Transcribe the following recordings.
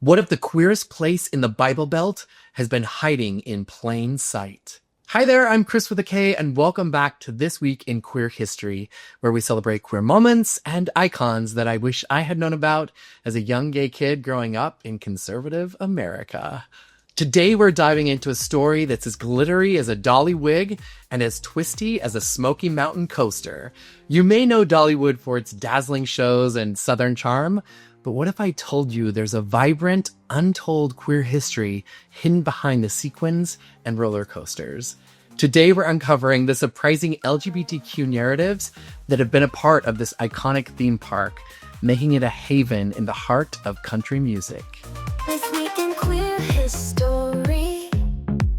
What if the queerest place in the Bible Belt has been hiding in plain sight? Hi there, I'm Chris with a K, and welcome back to This Week in Queer History, where we celebrate queer moments and icons that I wish I had known about as a young gay kid growing up in conservative America. Today we're diving into a story that's as glittery as a Dolly wig and as twisty as a Smoky Mountain coaster. You may know Dollywood for its dazzling shows and southern charm, but what if I told you there's a vibrant, untold queer history hidden behind the sequins and roller coasters? Today we're uncovering the surprising LGBTQ narratives that have been a part of this iconic theme park, making it a haven in the heart of country music. This week in queer history,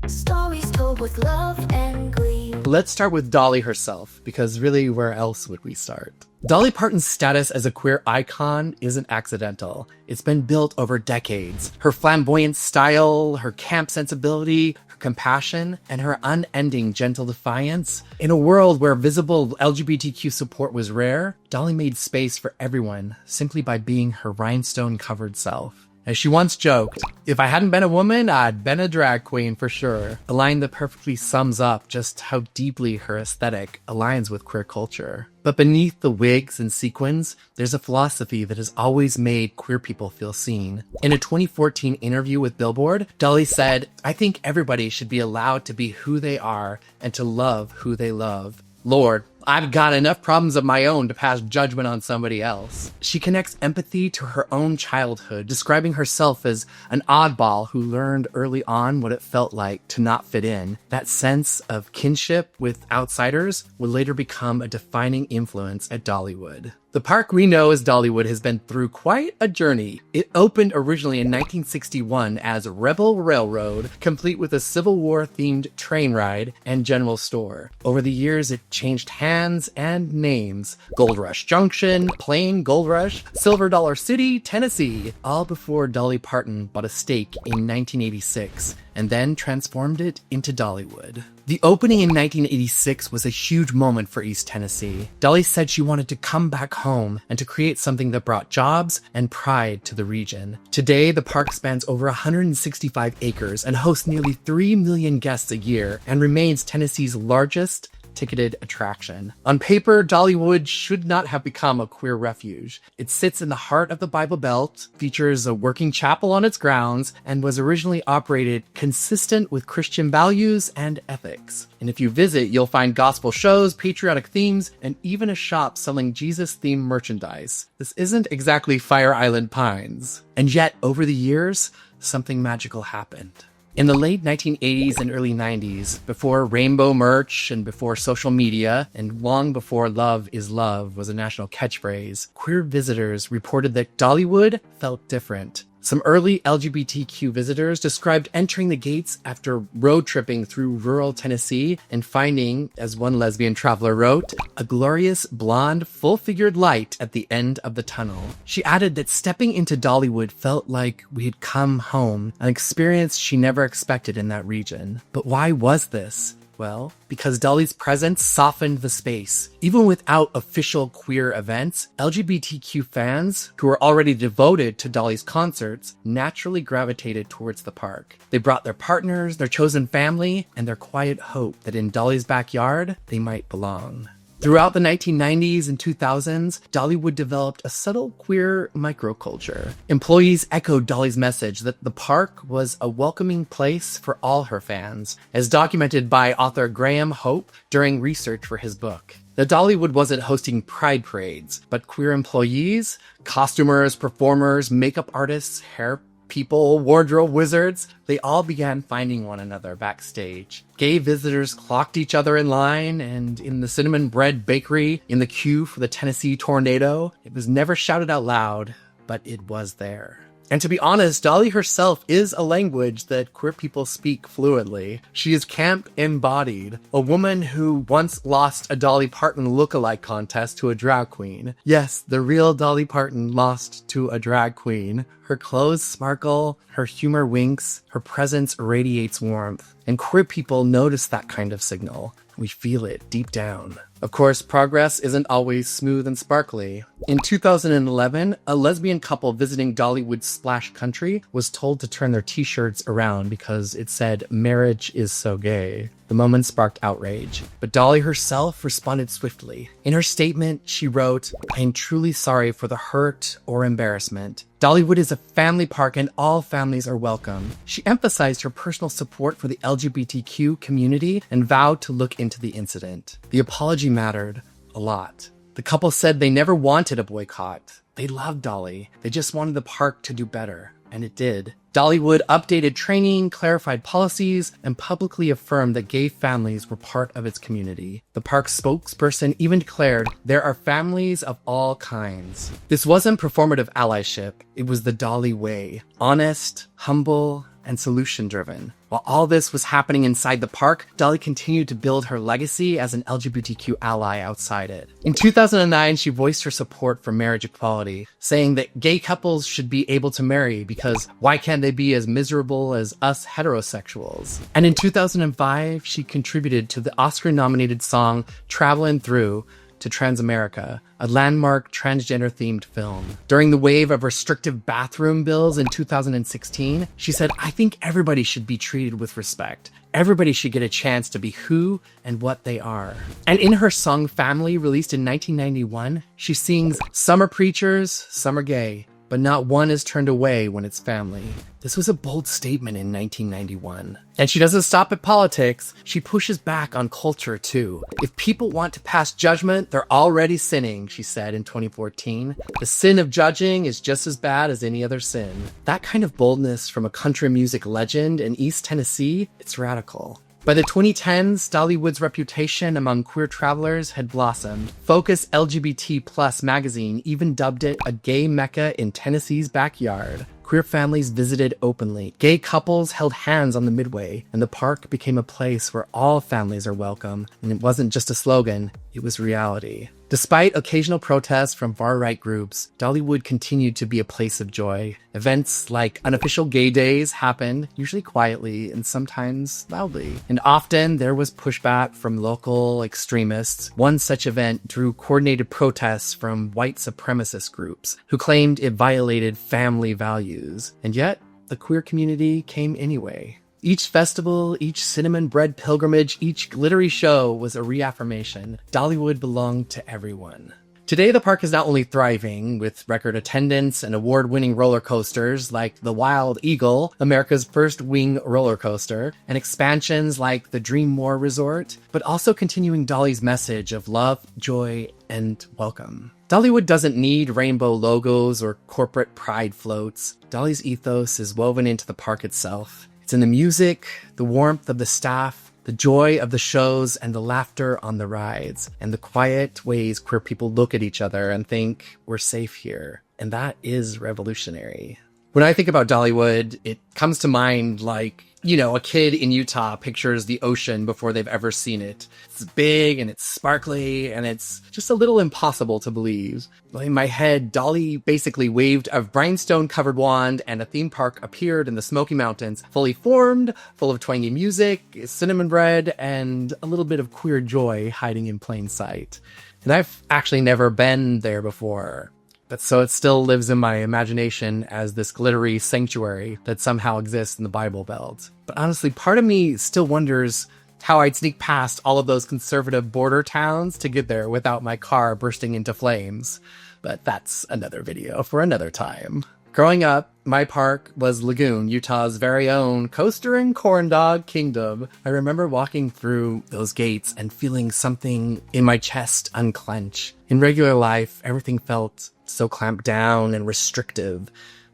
stories told with love and glee. Let's start with Dolly herself, because really, where else would we start? Dolly Parton's status as a queer icon isn't accidental. It's been built over decades. Her flamboyant style, her camp sensibility, her compassion, and her unending gentle defiance. In a world where visible LGBTQ support was rare, Dolly made space for everyone simply by being her rhinestone-covered self. As she once joked, "If I hadn't been a woman, I'd been a drag queen for sure." A line that perfectly sums up just how deeply her aesthetic aligns with queer culture. But beneath the wigs and sequins, there's a philosophy that has always made queer people feel seen. In a 2014 interview with Billboard, Dolly said, "I think everybody should be allowed to be who they are and to love who they love. Lord, I've got enough problems of my own to pass judgment on somebody else." She connects empathy to her own childhood, describing herself as an oddball who learned early on what it felt like to not fit in. That sense of kinship with outsiders would later become a defining influence at Dollywood. The park we know as Dollywood has been through quite a journey. It opened originally in 1961 as Rebel Railroad, complete with a Civil War-themed train ride and general store. Over the years, it changed hands and names. Gold Rush Junction, Plain Gold Rush, Silver Dollar City, Tennessee, all before Dolly Parton bought a stake in 1986 and then transformed it into Dollywood. The opening in 1986 was a huge moment for East Tennessee. Dolly said she wanted to come back home and to create something that brought jobs and pride to the region. Today, the park spans over 165 acres and hosts nearly 3 million guests a year and remains Tennessee's largest ticketed attraction. On paper, Dollywood should not have become a queer refuge. It sits in the heart of the Bible Belt, features a working chapel on its grounds, and was originally operated consistent with Christian values and ethics. And if you visit, you'll find gospel shows, patriotic themes, and even a shop selling Jesus-themed merchandise. This isn't exactly Fire Island Pines. And yet, over the years, something magical happened. In the late 1980s and early 90s, before rainbow merch and before social media, and long before "love is love" was a national catchphrase, queer visitors reported that Dollywood felt different. Some early LGBTQ visitors described entering the gates after road tripping through rural Tennessee and finding, as one lesbian traveler wrote, a glorious blonde, full-figured light at the end of the tunnel. She added that stepping into Dollywood felt like we had come home, an experience she never expected in that region. But why was this? Well, because Dolly's presence softened the space. Even without official queer events, LGBTQ fans, who were already devoted to Dolly's concerts, naturally gravitated towards the park. They brought their partners, their chosen family, and their quiet hope that in Dolly's backyard, they might belong. Throughout the 1990s and 2000s, Dollywood developed a subtle queer microculture. Employees echoed Dolly's message that the park was a welcoming place for all her fans, as documented by author Graham Hope during research for his book. The Dollywood wasn't hosting pride parades, but queer employees, costumers, performers, makeup artists, hair people, wardrobe wizards, they all began finding one another backstage. Gay visitors clocked each other in line, and in the cinnamon bread bakery, in the queue for the Tennessee Tornado. It was never shouted out loud, but it was there. And to be honest, Dolly herself is a language that queer people speak fluently. She is camp embodied, a woman who once lost a Dolly Parton lookalike contest to a drag queen. Yes, the real Dolly Parton lost to a drag queen. Her clothes sparkle, her humor winks, her presence radiates warmth. And queer people notice that kind of signal. We feel it deep down. Of course, progress isn't always smooth and sparkly. In 2011, a lesbian couple visiting Dollywood's Splash Country was told to turn their t-shirts around because it said, "Marriage is so gay." The moment sparked outrage, but Dolly herself responded swiftly. In her statement, she wrote, "I am truly sorry for the hurt or embarrassment. Dollywood is a family park and all families are welcome." She emphasized her personal support for the LGBTQ community and vowed to look into the incident. The apology mattered a lot. The couple said they never wanted a boycott. They loved Dolly. They just wanted the park to do better. And it did. Dollywood updated training, clarified policies, and publicly affirmed that gay families were part of its community. The park's spokesperson even declared, "There are families of all kinds." This wasn't performative allyship. It was the Dolly way. Honest, humble, and solution-driven. While all this was happening inside the park, Dolly continued to build her legacy as an LGBTQ ally outside it. In 2009, she voiced her support for marriage equality, saying that gay couples should be able to marry because why can't they be as miserable as us heterosexuals? And in 2005, she contributed to the Oscar-nominated song "Travelin' Through" to Transamerica, a landmark transgender-themed film. During the wave of restrictive bathroom bills in 2016, she said, "I think everybody should be treated with respect. Everybody should get a chance to be who and what they are." And in her song Family, released in 1991, she sings, "Some are preachers, some are gay, but not one is turned away when it's family." This was a bold statement in 1991. And she doesn't stop at politics. She pushes back on culture too. "If people want to pass judgment, they're already sinning," she said in 2014. "The sin of judging is just as bad as any other sin." That kind of boldness from a country music legend in East Tennessee, it's radical. By the 2010s, Dollywood's reputation among queer travelers had blossomed. Focus LGBT+ magazine even dubbed it a gay mecca in Tennessee's backyard. Queer families visited openly. Gay couples held hands on the Midway, and the park became a place where all families are welcome. And it wasn't just a slogan, it was reality. Despite occasional protests from far-right groups, Dollywood continued to be a place of joy. Events like unofficial gay days happened, usually quietly and sometimes loudly. And often there was pushback from local extremists. One such event drew coordinated protests from white supremacist groups who claimed it violated family values. And yet, the queer community came anyway. Each festival, each cinnamon bread pilgrimage, each glittery show was a reaffirmation. Dollywood belonged to everyone. Today, the park is not only thriving with record attendance and award-winning roller coasters like the Wild Eagle, America's first wing roller coaster, and expansions like the Dream More Resort, but also continuing Dolly's message of love, joy, and welcome. Dollywood doesn't need rainbow logos or corporate pride floats. Dolly's ethos is woven into the park itself. It's in the music, the warmth of the staff, the joy of the shows, and the laughter on the rides, and the quiet ways queer people look at each other and think, we're safe here. And that is revolutionary. When I think about Dollywood, it comes to mind like, a kid in Utah pictures the ocean before they've ever seen it. It's big and it's sparkly and it's just a little impossible to believe. In my head, Dolly basically waved a rhinestone-covered wand and a theme park appeared in the Smoky Mountains, fully formed, full of twangy music, cinnamon bread, and a little bit of queer joy hiding in plain sight. And I've actually never been there before. But so it still lives in my imagination as this glittery sanctuary that somehow exists in the Bible Belt. But honestly, part of me still wonders how I'd sneak past all of those conservative border towns to get there without my car bursting into flames. But that's another video for another time. Growing up, my park was Lagoon, Utah's very own coaster and corn dog kingdom. I remember walking through those gates and feeling something in my chest unclench. In regular life, everything felt so clamped down and restrictive.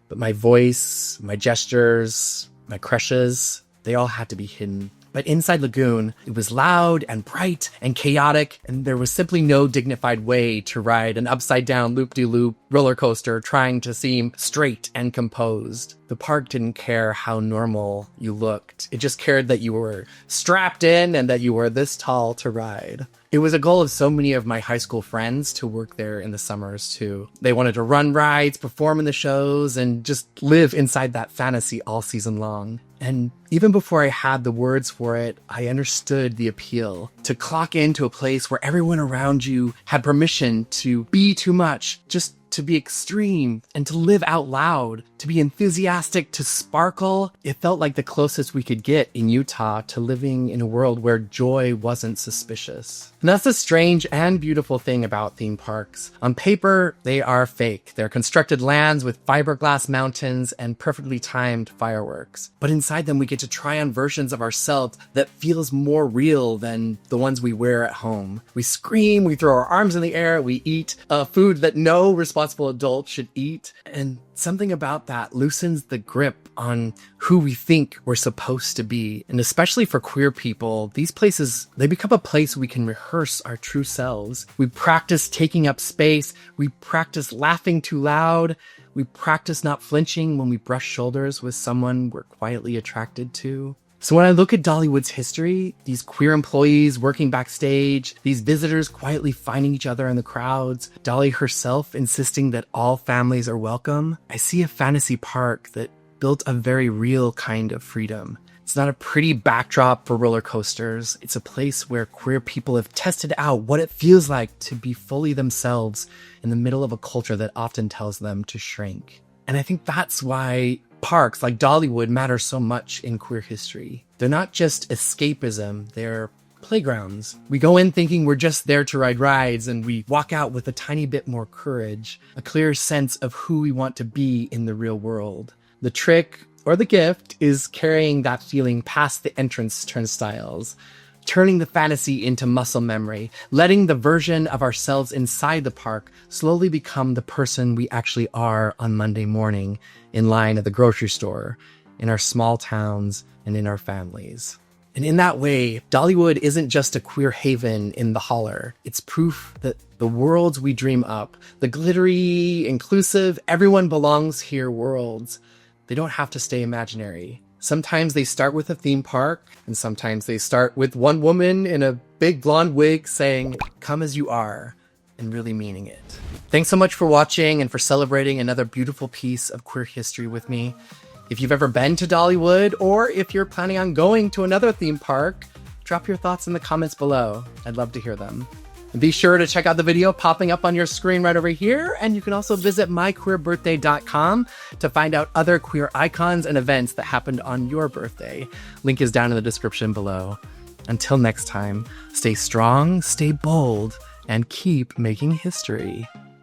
But my voice, my gestures, my crushes, they all had to be hidden. But inside Lagoon, it was loud and bright and chaotic, and there was simply no dignified way to ride an upside-down loop-de-loop roller coaster trying to seem straight and composed. The park didn't care how normal you looked. It just cared that you were strapped in and that you were this tall to ride. It was a goal of so many of my high school friends to work there in the summers too. They wanted to run rides, perform in the shows, and just live inside that fantasy all season long. And even before I had the words for it, I understood the appeal. To clock into a place where everyone around you had permission to be too much, just to be extreme, and to live out loud, to be enthusiastic, to sparkle. It felt like the closest we could get in Utah to living in a world where joy wasn't suspicious. And that's the strange and beautiful thing about theme parks. On paper, they are fake. They're constructed lands with fiberglass mountains and perfectly timed fireworks. But inside them, we get to try on versions of ourselves that feels more real than the ones we wear at home. We scream, we throw our arms in the air, we eat food that no responsible adult should eat, and something about that loosens the grip on who we think we're supposed to be. And especially for queer people, these places, they become a place we can rehearse our true selves. We practice taking up space, we practice laughing too loud, we practice not flinching when we brush shoulders with someone we're quietly attracted to. So when I look at Dollywood's history, these queer employees working backstage, these visitors quietly finding each other in the crowds, Dolly herself insisting that all families are welcome, I see a fantasy park that built a very real kind of freedom. It's not a pretty backdrop for roller coasters. It's a place where queer people have tested out what it feels like to be fully themselves in the middle of a culture that often tells them to shrink. And I think that's why parks like Dollywood matter so much in queer history. They're not just escapism, they're playgrounds. We go in thinking we're just there to ride rides, and we walk out with a tiny bit more courage, a clear sense of who we want to be in the real world. The trick, or the gift, is carrying that feeling past the entrance turnstiles, turning the fantasy into muscle memory, letting the version of ourselves inside the park slowly become the person we actually are on Monday morning, in line at the grocery store, in our small towns, and in our families. And in that way, Dollywood isn't just a queer haven in the holler. It's proof that the worlds we dream up, the glittery, inclusive, everyone belongs here worlds, they don't have to stay imaginary. Sometimes they start with a theme park, and sometimes they start with one woman in a big blonde wig saying, "Come as you are," and really meaning it. Thanks so much for watching and for celebrating another beautiful piece of queer history with me. If you've ever been to Dollywood, or if you're planning on going to another theme park, drop your thoughts in the comments below. I'd love to hear them. And be sure to check out the video popping up on your screen right over here, and you can also visit myqueerbirthday.com to find out other queer icons and events that happened on your birthday. Link is down in the description below. Until next time, stay strong, stay bold, and keep making history.